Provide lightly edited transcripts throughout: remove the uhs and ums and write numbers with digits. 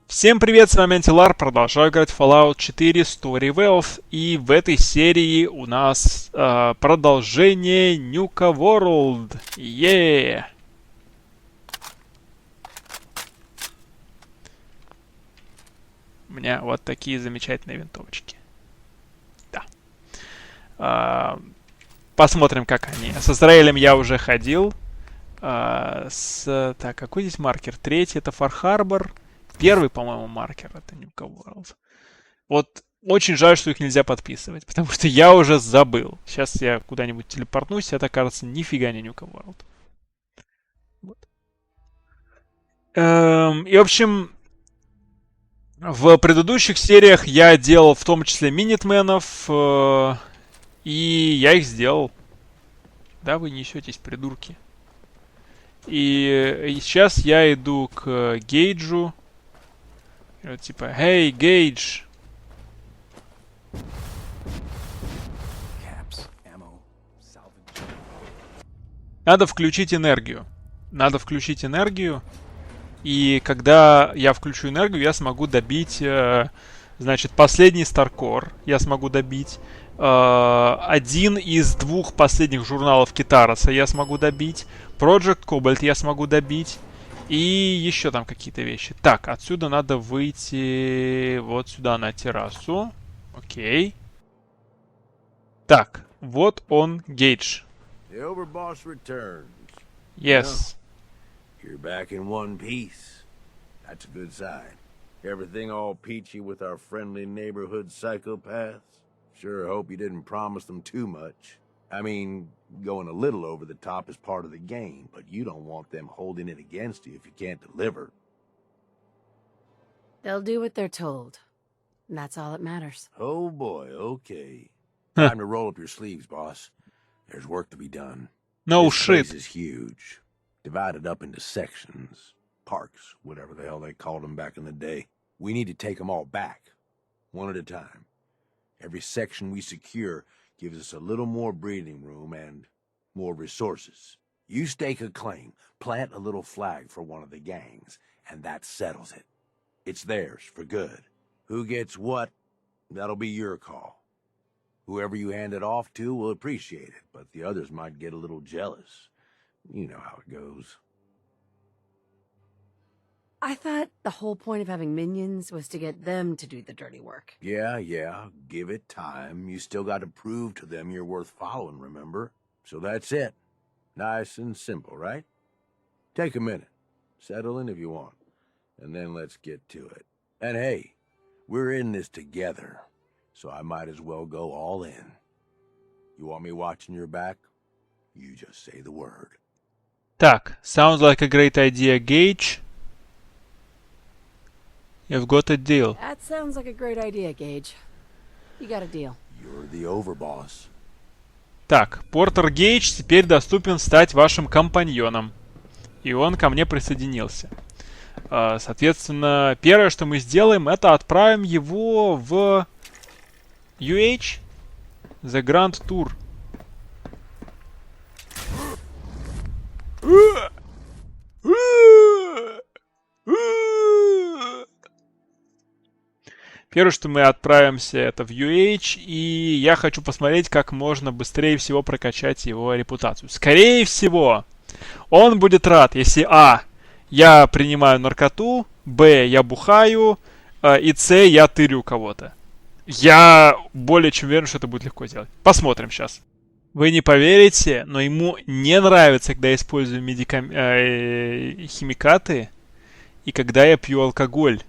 Всем привет, с вами Антилар, продолжаю играть в Fallout 4 StoryWealth, и в этой серии у нас продолжение Nuka World. У меня вот такие замечательные винтовочки. Да. Посмотрим, как они. С Израилем я уже ходил. Так, какой здесь маркер? Третий — это Far Harbor. Первый, по-моему, маркер — это Nuka World. Вот очень жаль, что их нельзя подписывать, потому что я уже забыл. Сейчас я куда-нибудь телепортнусь, это, кажется, нифига не Nuka World. Вот. И, в общем, в предыдущих сериях я делал в том числе минитменов, и я их сделал. Да, вы несетесь, придурки. И сейчас я иду к Гейджу. Вот типа, «Hey, Гейдж!» Надо включить энергию. Надо включить энергию. И когда я включу энергию, я смогу добить, значит, последний Старкор. Я смогу добить. Один из двух последних журналов Китароса я смогу добить. Project Cobalt я смогу добить. И еще там какие-то вещи. Так, отсюда надо выйти вот сюда на террасу. Окей. Так, вот он, Гейдж. Yes. You're back in one piece. That's a good sign. Everything all peachy with our friendly neighborhood psychopaths? Sure hope you didn't promise them too much. I mean, going a little over the top is part of the game, but you don't want them holding it against you if you can't deliver. They'll do what they're told. And that's all that matters. Oh boy, okay. Time to roll up your sleeves, boss. There's work to be done. No This shit. place is huge. Divided up into sections. Parks, whatever the hell they called them back in the day. We need to take them all back. One at a time. Every section we secure gives us a little more breathing room and more resources. You stake a claim, plant a little flag for one of the gangs, and that settles it. It's theirs for good. Who gets what, that'll be your call. Whoever you hand it off to will appreciate it, but the others might get a little jealous. You know how it goes. I thought the whole point of having minions was to get them to do the dirty work. Yeah, give it time. You still got to prove to them you're worth following, remember? So that's it. Nice and simple, right? Take a minute. Settle in if you want. And then let's get to it. And hey, we're in this together, so I might as well go all in. You want me watching your back? You just say the word. Так, sounds like a great idea, Gage. You've got a deal. That sounds like a great idea, Gage. You got a deal. You're the overboss. Так, Портер Гейдж теперь доступен стать вашим компаньоном. И он ко мне присоединился. Соответственно, первое, что мы сделаем, это отправим его в UH, The Grand Tour. Первое, что мы отправимся, это в UH, и я хочу посмотреть, как можно быстрее всего прокачать его репутацию. Скорее всего, он будет рад, если а. Я принимаю наркоту, б. Я бухаю, и с. Я тырю кого-то. Я более чем уверен, что это будет легко сделать. Посмотрим сейчас. Вы не поверите, но ему не нравится, когда я использую химикаты и когда я пью алкоголь.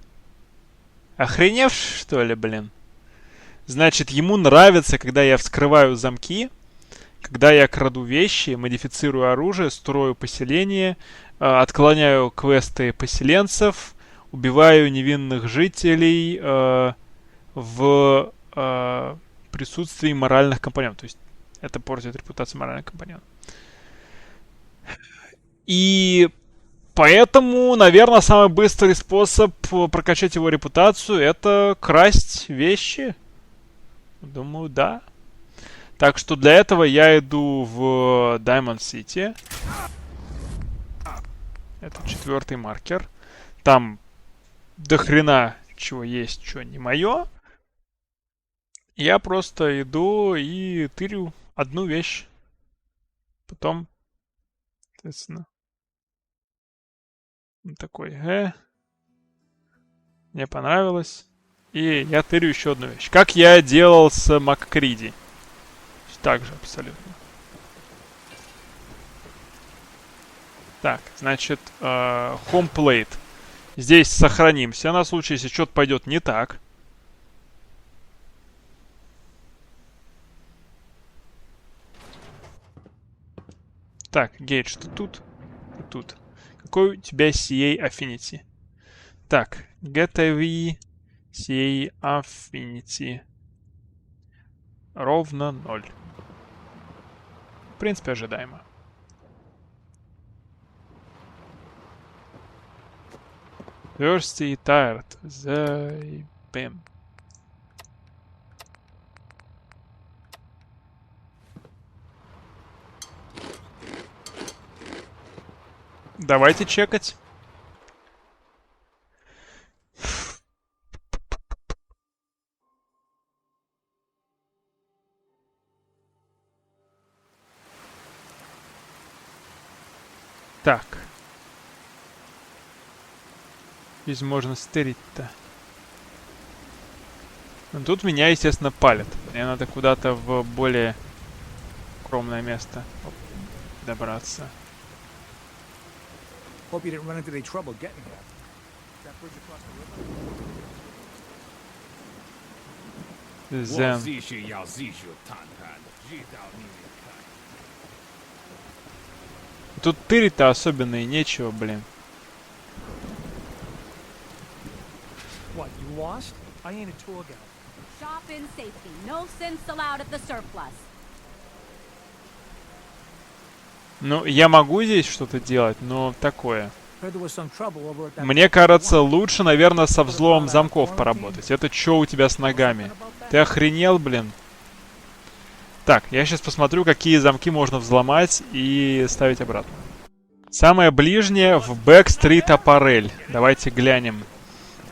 Охренев, что ли, блин? Значит, ему нравится, когда я вскрываю замки, когда я краду вещи, модифицирую оружие, строю поселение, отклоняю квесты поселенцев, убиваю невинных жителей в присутствии моральных компаньонов. То есть это портит репутацию моральных компаньонов. И поэтому, наверное, самый быстрый способ прокачать его репутацию — это красть вещи. Думаю, да. Так что для этого я иду в Diamond City. Это 4-й маркер. Там до хрена чего есть, что не мое. Я просто иду и тырю одну вещь. Потом, соответственно, такой, мне понравилось. И я тырю еще одну вещь. Как я делал с МакКриди. Так же абсолютно. Так, значит, home plate. Здесь сохранимся на случай, если что-то пойдет не так. Так, Гейдж, ты тут? Ты тут. Какой у тебя CA Affinity? Так, GetAV CA Affinity. Ровно 0. В принципе, ожидаемо. Thirsty, tired. Заебем. Давайте чекать. Так. Здесь можно стерить-то. Но тут меня, естественно, палят. Мне надо куда-то в более укромное место добраться. Hope you didn't run into any trouble getting here. That bridge across the river? Зен. Тут тырить-то особенно и нечего, блин. What, you lost? I ain't a tour guide. Shop in safety. No sense allowed at the surplus. Ну, я могу здесь что-то делать, но такое. Heard there was some trouble over at that. Мне кажется, лучше, наверное, со взломом замков поработать. Это чё у тебя с ногами? Ты охренел, блин? Так, я сейчас посмотрю, какие замки можно взломать и ставить обратно. Самое ближнее в Backstreet Apparel. Давайте глянем.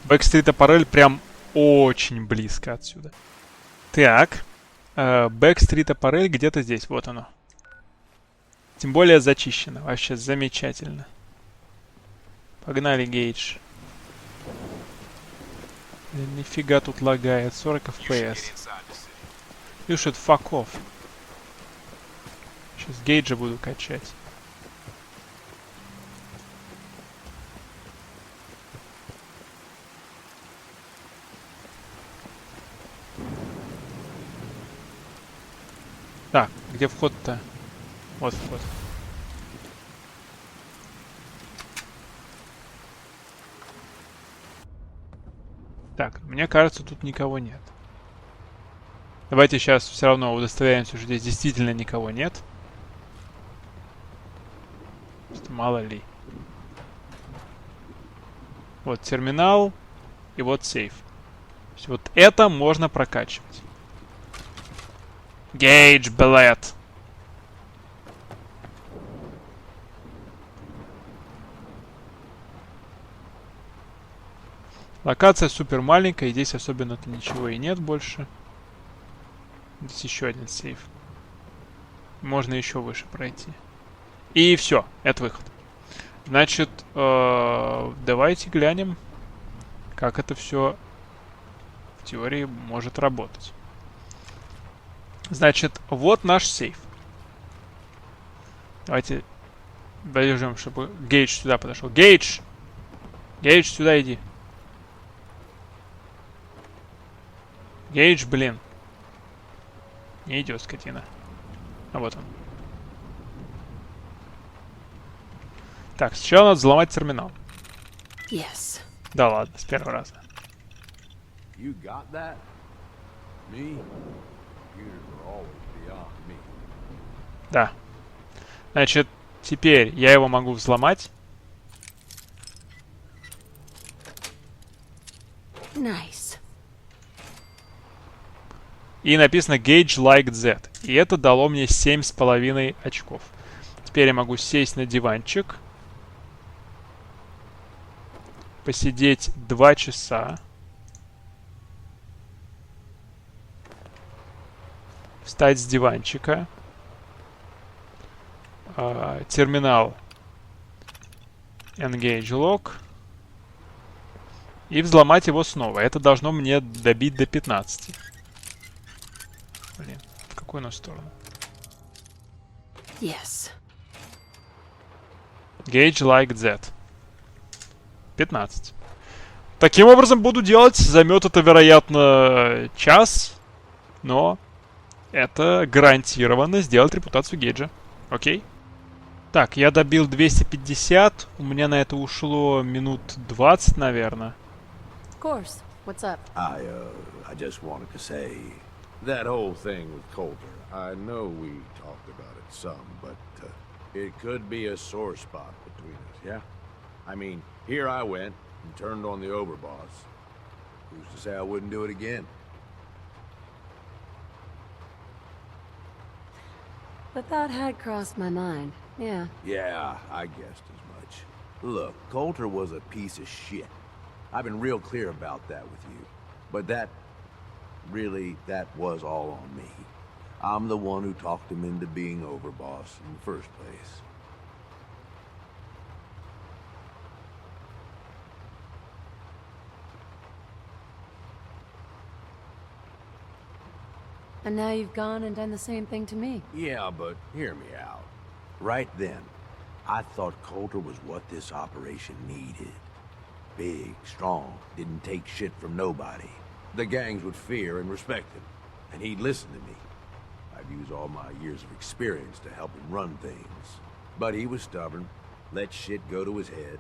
Backstreet Apparel прям очень близко отсюда. Так. Backstreet Apparel где-то здесь. Вот оно. Тем более зачищено. Вообще замечательно. Погнали, Гейдж. Нифига тут лагает. 40 FPS. You should fuck off. Сейчас Гейджа буду качать. Так, где вход-то? Вот вход. Так, мне кажется, тут никого нет. Давайте сейчас все равно удостоверимся, что здесь действительно никого нет. Просто мало ли. Вот терминал и вот сейф. То есть вот это можно прокачивать. Гейдж, блэд. Локация супер маленькая, и здесь особенно-то ничего и нет больше. Здесь еще один сейф. Можно еще выше пройти. И все, это выход. Значит, давайте глянем, как это все в теории может работать. Значит, вот наш сейф. Давайте дождем, чтобы Гейдж сюда подошел. Гейдж! Гейдж, сюда иди. Гейдж, блин. Не идет, скотина. А вот он. Так, сначала надо взломать терминал. Yes. Да ладно, с первого раза. You got that? Me? Computers are always beyond me. Да. Значит, теперь я его могу взломать. Nice. И написано Gauge Like Z. И это дало мне 7,5 очков. Теперь я могу сесть на диванчик. посидеть 2 часа. Встать с диванчика. Терминал Engage Lock. И взломать его снова. Это должно мне добить до 15. Блин, в какую на сторону? Yes. Gauge like that. 15. Таким образом буду делать. Займет это, вероятно, час. Но это гарантированно сделать репутацию Гейджа. Окей? Так, я добил 250. У меня на это ушло минут 20, наверное. Of course. What's up? I just wanted to say that whole thing with Coulter. I know we talked about it some, but it could be a sore spot between us, yeah? I mean, here I went and turned on the overboss. Who's to say I wouldn't do it again? The thought had crossed my mind. Yeah. Yeah, I guessed as much. Look, Coulter was a piece of shit. I've been real clear about that with you. But that was all on me. I'm the one who talked him into being overboss in the first place. And now you've gone and done the same thing to me. Yeah, but hear me out. Right then, I thought Coulter was what this operation needed. Big, strong, didn't take shit from nobody. The gangs would fear and respect him, and he'd listen to me. I'd use all my years of experience to help him run things. But he was stubborn, let shit go to his head.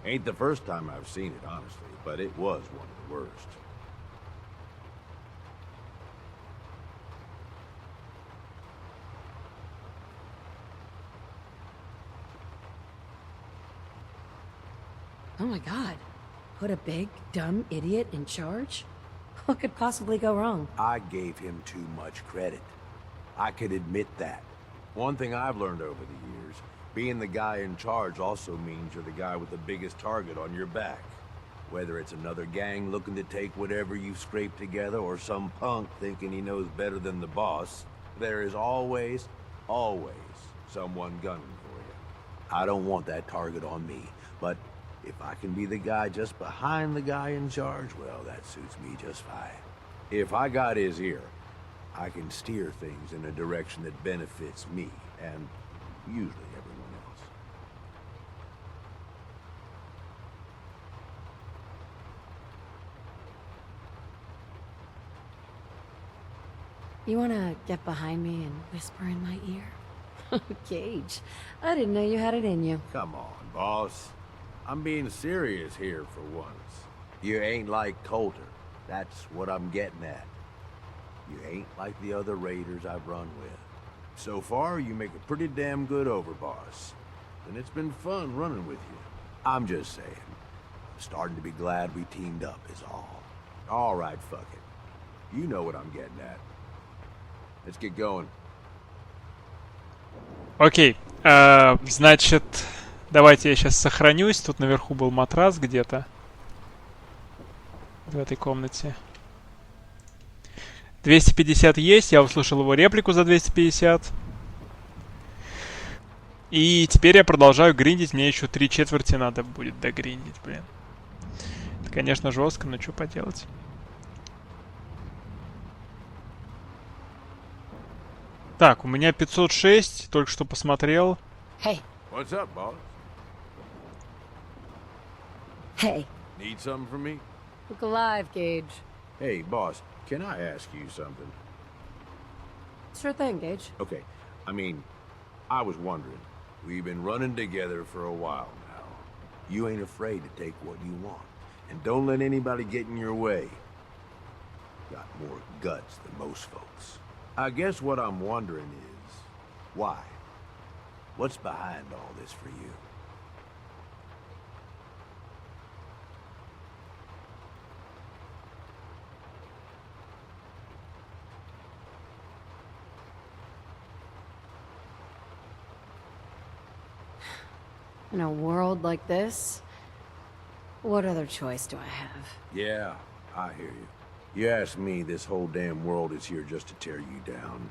Ain't the first time I've seen it, honestly, but it was one of the worst. Oh my god. Put a big, dumb idiot in charge? What could possibly go wrong? I gave him too much credit. I could admit that. One thing I've learned over the years, being the guy in charge also means you're the guy with the biggest target on your back. Whether it's another gang looking to take whatever you've scraped together or some punk thinking he knows better than the boss, there is always, always someone gunning for you. I don't want that target on me, but if I can be the guy just behind the guy in charge, well, that suits me just fine. If I got his ear, I can steer things in a direction that benefits me, and usually everyone else. You wanna get behind me and whisper in my ear? Gage, I didn't know you had it in you. Come on, boss. I'm being serious here for once. You ain't like Coulter. That's what I'm getting at. You ain't like the other raiders I've run with. So far, you make a pretty damn good overboss. And it's been fun running with you. I'm just saying. I'm starting to be glad we teamed up is all. All right, fuck it. You know what I'm getting at. Let's get going. Окей. Значит, давайте я сейчас сохранюсь. Тут наверху был матрас где-то. В этой комнате. 250 есть. Я услышал его реплику за 250. И теперь я продолжаю гриндить. Мне еще 3/4 надо будет догриндить, блин. Это, конечно, жестко, но что поделать. Так, у меня 506. Только что посмотрел. Hey. What's up, boss? Hey. Need something from me? Look alive, Gage. Hey, boss, can I ask you something? Sure thing, Gage. Okay, I mean, I was wondering. We've been running together for a while now. You ain't afraid to take what you want. And don't let anybody get in your way. Got more guts than most folks. I guess what I'm wondering is, why? What's behind all this for you? In a world like this, What other choice do I have? Yeah, I hear you. You ask me, this whole damn world is here just to tear you down.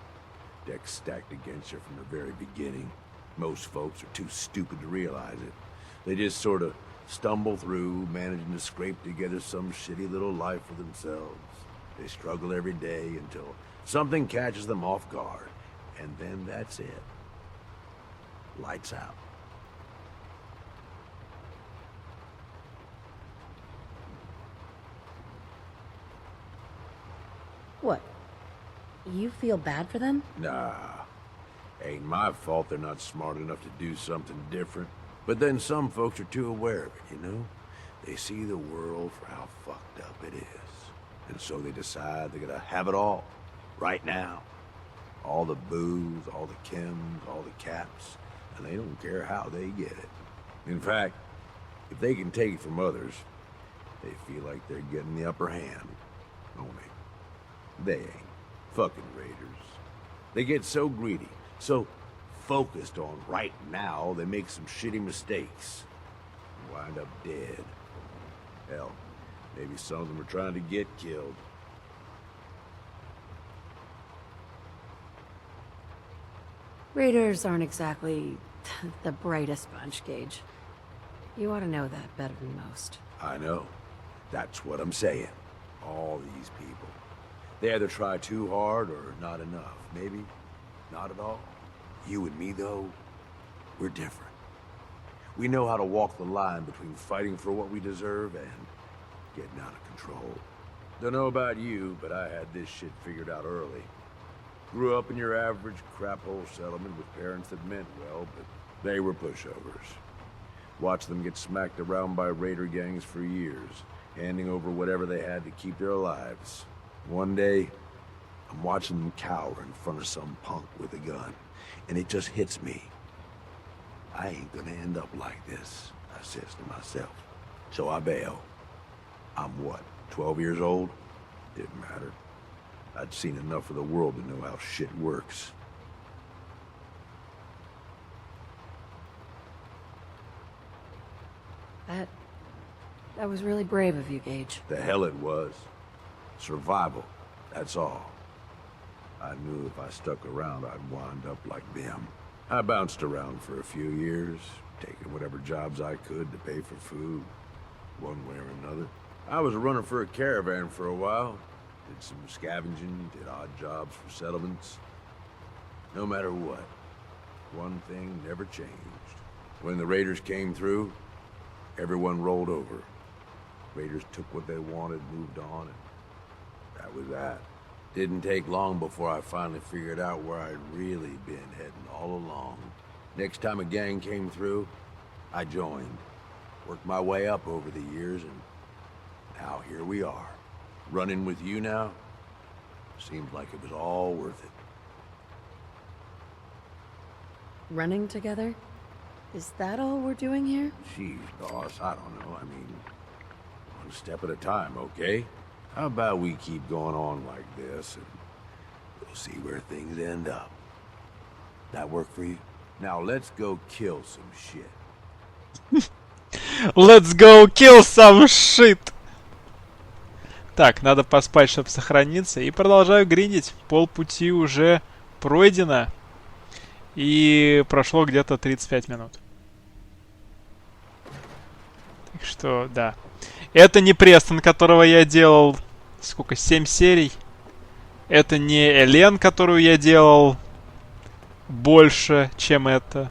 Decks stacked against you from the very beginning. Most folks are too stupid to realize it. They just sort of stumble through, managing to scrape together some shitty little life for themselves. They struggle every day until something catches them off guard. And then that's it. Lights out. What? You feel bad for them? Nah. Ain't my fault they're not smart enough to do something different. But then some folks are too aware of it, you know? They see the world for how fucked up it is. And so they decide they're gonna have it all. Right now. All the booze, all the chems, all the caps. And they don't care how they get it. In fact, if they can take it from others, they feel like they're getting the upper hand. Don't they? They ain't. Fucking raiders. They get so greedy, so focused on right now, they make some shitty mistakes. And wind up dead. Hell, maybe some of them are trying to get killed. Raiders aren't exactly the brightest bunch, Gage. You ought to know that better than most. I know. That's what I'm saying. All these people. They either try too hard or not enough. Maybe not at all. You and me, though, we're different. We know how to walk the line between fighting for what we deserve and getting out of control. Don't know about you, but I had this shit figured out early. Grew up in your average crap-hole settlement with parents that meant well, but they were pushovers. Watched them get smacked around by raider gangs for years, handing over whatever they had to keep their lives. One day, I'm watching them cower in front of some punk with a gun, and it just hits me. I ain't gonna end up like this, I says to myself. So I bail. I'm what, 12 years old? Didn't matter. I'd seen enough of the world to know how shit works. That was really brave of you, Gage. The hell it was. Survival, that's all. I knew if I stuck around, I'd wind up like them. I bounced around for a few years, taking whatever jobs I could to pay for food, one way or another. I was a runner for a caravan for a while. Did some scavenging, did odd jobs for settlements. No matter what, one thing never changed. When the raiders came through, everyone rolled over. Raiders took what they wanted, moved on, and that was that. Didn't take long before I finally figured out where I'd really been heading all along. Next time a gang came through, I joined. Worked my way up over the years, and now here we are. Running with you now? Seems like it was all worth it. Running together? Is that all we're doing here? Jeez, boss, I don't know. I mean, one step at a time, okay? How about we keep going on like this, and we'll see where things end up. That work for you? Now let's go kill some shit. Let's go kill some shit! Так, надо поспать, чтобы сохраниться. И продолжаю гриндить. Полпути уже пройдено. И прошло где-то 35 минут. Так что, да. Это не Престон, которого я делал... Сколько? 7 серий. Это не Элен, которую я делал больше, чем это.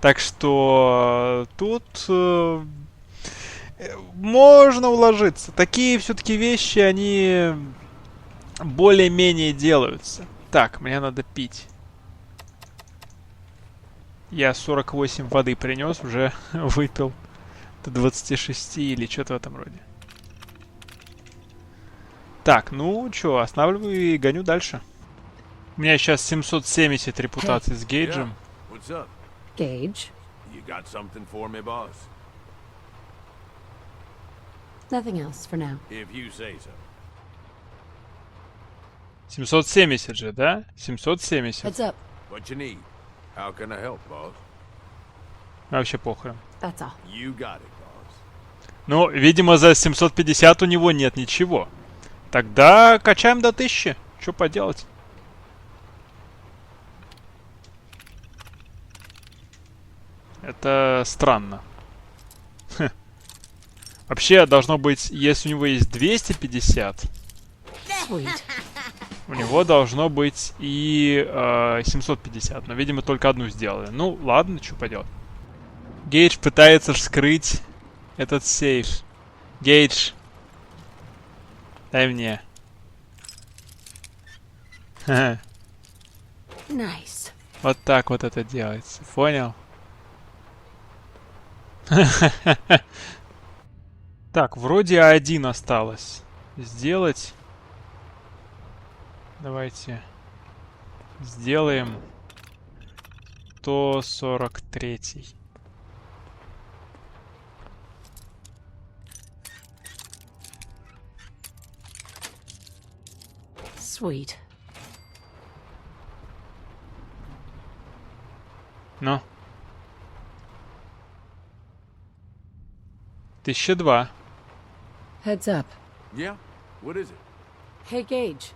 Так что тут... можно уложиться. Такие все-таки вещи, они более-менее делаются. Так, мне надо пить. Я 48 воды принес, уже выпил до 26 или что-то в этом роде. Так, ну что, останавливаю и гоню дальше. У меня сейчас 770 репутаций с Гейджем. What's up? Gage? You got something for me, boss? Nothing else for now. If you say so. 770 же, да? 770. Heads up. What you need? How can I help, boss? Вообще похрен. That's all. You got it, boss. Ну, видимо, за 750 у него нет ничего. Тогда качаем до 1000. Что поделать? Это странно. Хм. Вообще, должно быть, если у него есть 250, Sweet. у него должно быть и 750. Но, видимо, только одну сделали. Ну, ладно, что поделать. Гейдж пытается вскрыть этот сейф. Гейдж. Дай мне. Ха-ха. Nice. Вот так вот это делается. Понял? Так, вроде А1 осталось сделать. Давайте сделаем 143. Sweet. Ну. 1002. Heads up. Yeah? What is it? Hey, Gage.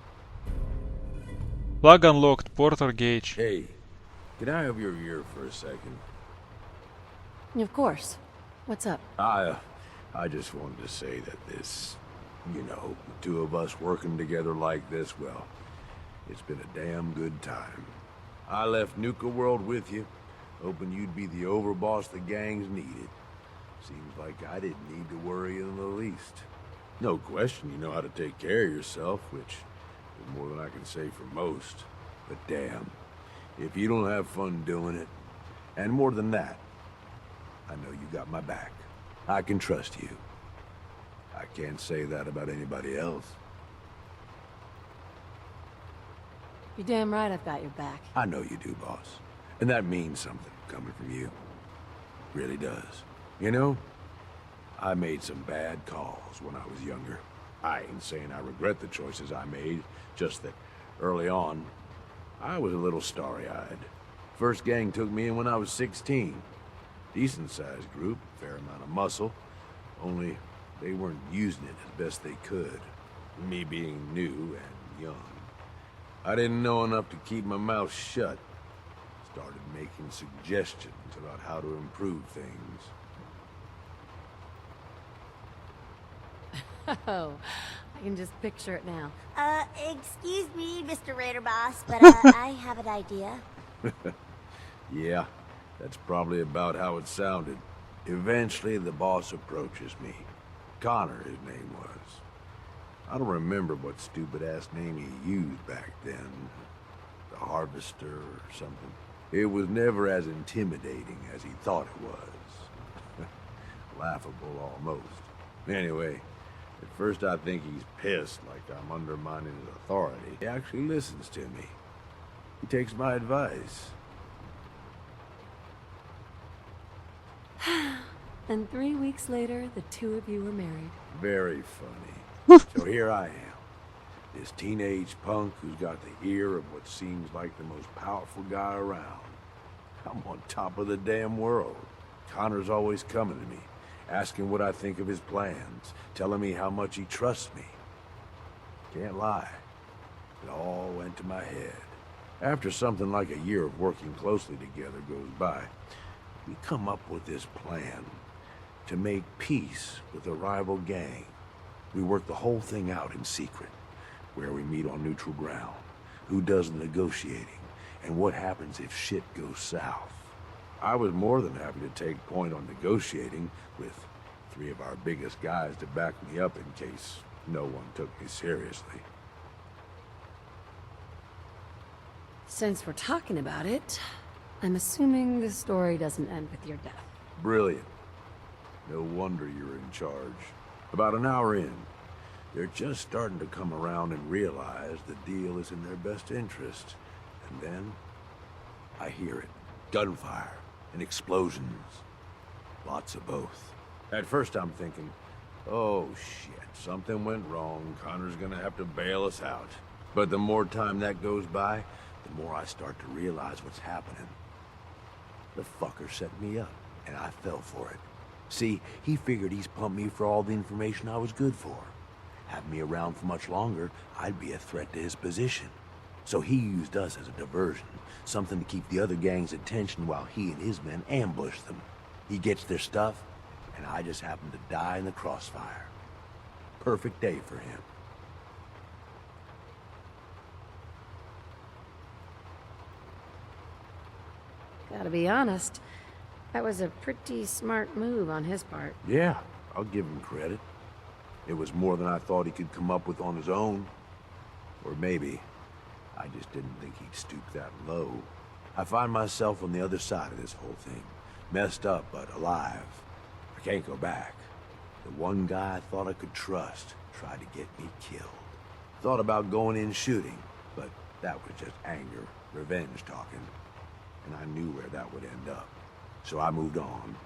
Flag unlocked. Porter, Gage. Hey, can I have your ear for a second? Of course. What's up? I just wanted to say that this, you know, the two of us working together like this, well, it's been a damn good time. I left Nuka World with you, hoping you'd be the overboss the gangs needed. Seems like I didn't need to worry in the least. No question you know how to take care of yourself, which is more than I can say for most. But damn, if you don't have fun doing it, and more than that, I know you got my back. I can trust you. I can't say that about anybody else. You're damn right I've got your back. I know you do, boss. And that means something coming from you. Really does. You know, I made some bad calls when I was younger. I ain't saying I regret the choices I made, just that early on, I was a little starry-eyed. First gang took me in when I was 16. Decent-sized group, fair amount of muscle, only they weren't using it as best they could. Me being new and young. I didn't know enough to keep my mouth shut. Started making suggestions about how to improve things. Oh, I can just picture it now. Excuse me, Mr. Raider Boss, but I have an idea. Yeah, that's probably about how it sounded. Eventually, the boss approaches me. Connor, his name was. I don't remember what stupid-ass name he used back then. The Harvester or something. It was never as intimidating as he thought it was. Laughable almost. Anyway, at first I think he's pissed, like I'm undermining his authority. He actually listens to me. He takes my advice. And 3 weeks later, the two of you were married. Very funny. So here I am. This teenage punk who's got the ear of what seems like the most powerful guy around. I'm on top of the damn world. Connor's always coming to me, asking what I think of his plans, telling me how much he trusts me. Can't lie. It all went to my head. After something like a year of working closely together goes by, we come up with this plan to make peace with a rival gang. We work the whole thing out in secret, where we meet on neutral ground, who does the negotiating, and what happens if shit goes south. I was more than happy to take point on negotiating with 3 of our biggest guys to back me up in case no one took me seriously. Since we're talking about it, I'm assuming the story doesn't end with your death. Brilliant. No wonder you're in charge. About an hour in, they're just starting to come around and realize the deal is in their best interest. And then, I hear it. Gunfire and explosions. Lots of both. At first I'm thinking, oh shit, something went wrong. Connor's gonna have to bail us out. But the more time that goes by, the more I start to realize what's happening. The fucker set me up, and I fell for it. See, he figured he's pumped me for all the information I was good for. Have me around for much longer, I'd be a threat to his position. So he used us as a diversion, something to keep the other gang's attention while he and his men ambush them. He gets their stuff, and I just happen to die in the crossfire. Perfect day for him. Gotta be honest, that was a pretty smart move on his part. Yeah, I'll give him credit. It was more than I thought he could come up with on his own. Or maybe I just didn't think he'd stoop that low. I find myself on the other side of this whole thing. Messed up, but alive. I can't go back. The one guy I thought I could trust tried to get me killed. Thought about going in shooting, but that was just anger, revenge talking. And I knew where that would end up. So I moved on.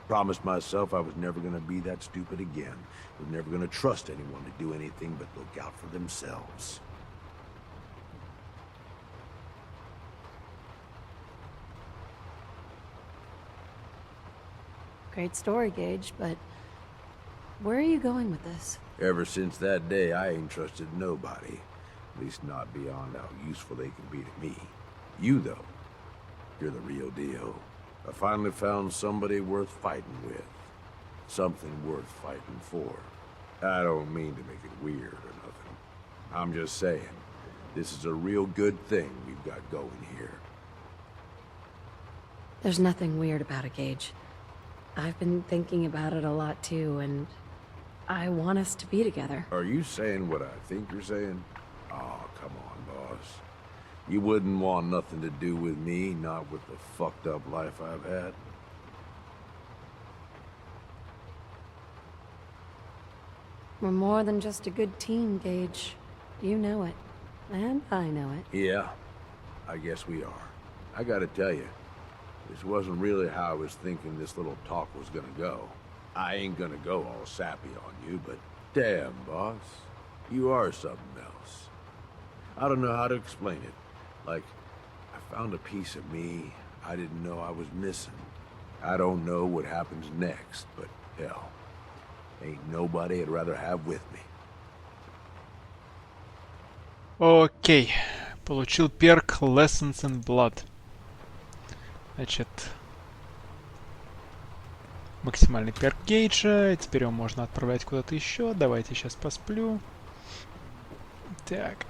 Promised myself I was never gonna be that stupid again. Was never gonna trust anyone to do anything but look out for themselves. Great story, Gage, but where are you going with this? Ever since that day, I ain't trusted nobody. At least not beyond how useful they can be to me. You, though, you're the real deal. I finally found somebody worth fighting with. Something worth fighting for. I don't mean to make it weird or nothing. I'm just saying, this is a real good thing we've got going here. There's nothing weird about it, Gage. I've been thinking about it a lot too, and I want us to be together. Are you saying what I think you're saying? Oh, come on, boss. You wouldn't want nothing to do with me, not with the fucked up life I've had. We're more than just a good team, Gage. You know it. And I know it. Yeah, I guess we are. I gotta tell you, this wasn't really how I was thinking this little talk was gonna go. I ain't gonna go all sappy on you, but damn, boss, you are something else. I don't know how to explain it. Like, I found a piece of me I didn't know I was missing. I don't know what happens next, but hell, ain't nobody I'd rather have with me. Окей. Получил перк Lessons in Blood. Значит, максимальный перк Гейджа. Теперь его можно отправлять куда-то еще. Давайте сейчас посплю. Так.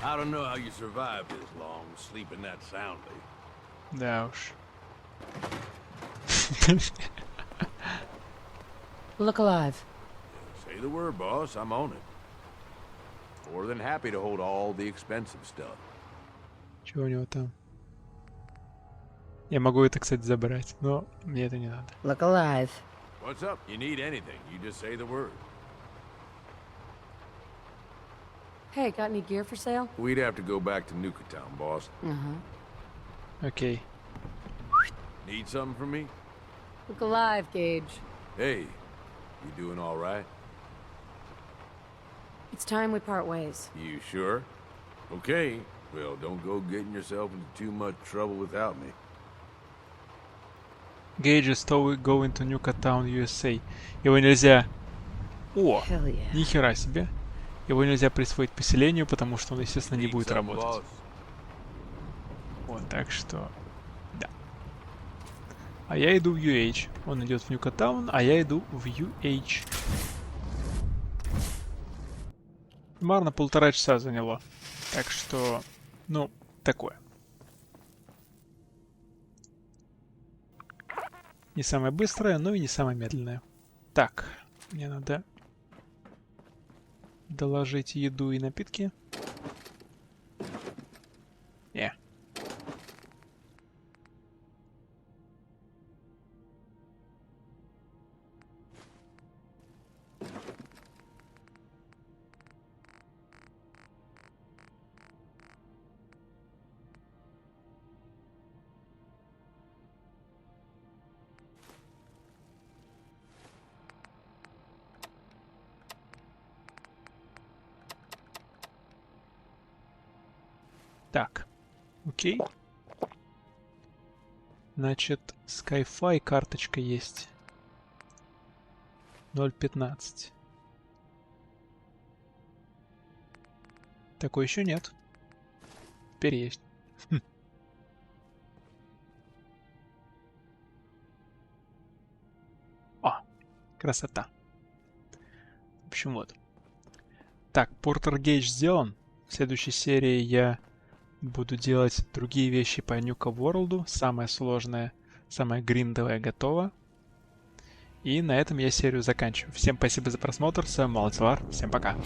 I don't know how you survived this long, sleeping that soundly. Да уж. Look alive. Say the word, boss. I'm on it. More than happy to hold all the expensive stuff. Чего у него там? Я могу это, кстати, забрать, но мне это не надо. Look alive. What's up? You need anything, you just say the word. Hey, got any gear for sale? We'd have to go back to Nuka Town, boss. Окей. Need something from me? Look alive, Gage. Hey, you doing all right? It's time we part ways. You sure? Okay. Well, don't go getting yourself into too much trouble without me. Gage is going to Nuka Town, USA. Его нельзя... О! Hell yeah. Ни хера себе. Его нельзя присвоить поселению, потому что он, естественно, не Need будет something, работать. boss? Вот, так что... Да. А я иду в UH. Он идет в Nuka Town, а я иду в UH. Примерно 1,5 часа заняло. Так что... Ну, такое. Не самое быстрое, но и не самое медленное. Так, мне надо доложить еду и напитки. Так, окей. Значит, Sky-Fi карточка есть. 0.15. Такой еще нет. Теперь есть. О, красота. В общем, вот. Так, Портер Гейдж сделан. В следующей серии я буду делать другие вещи по Нюка Ворлду. Самое сложное, самое гриндовое готово. И на этом я серию заканчиваю. Всем спасибо за просмотр. С вами Малатилар. Всем пока.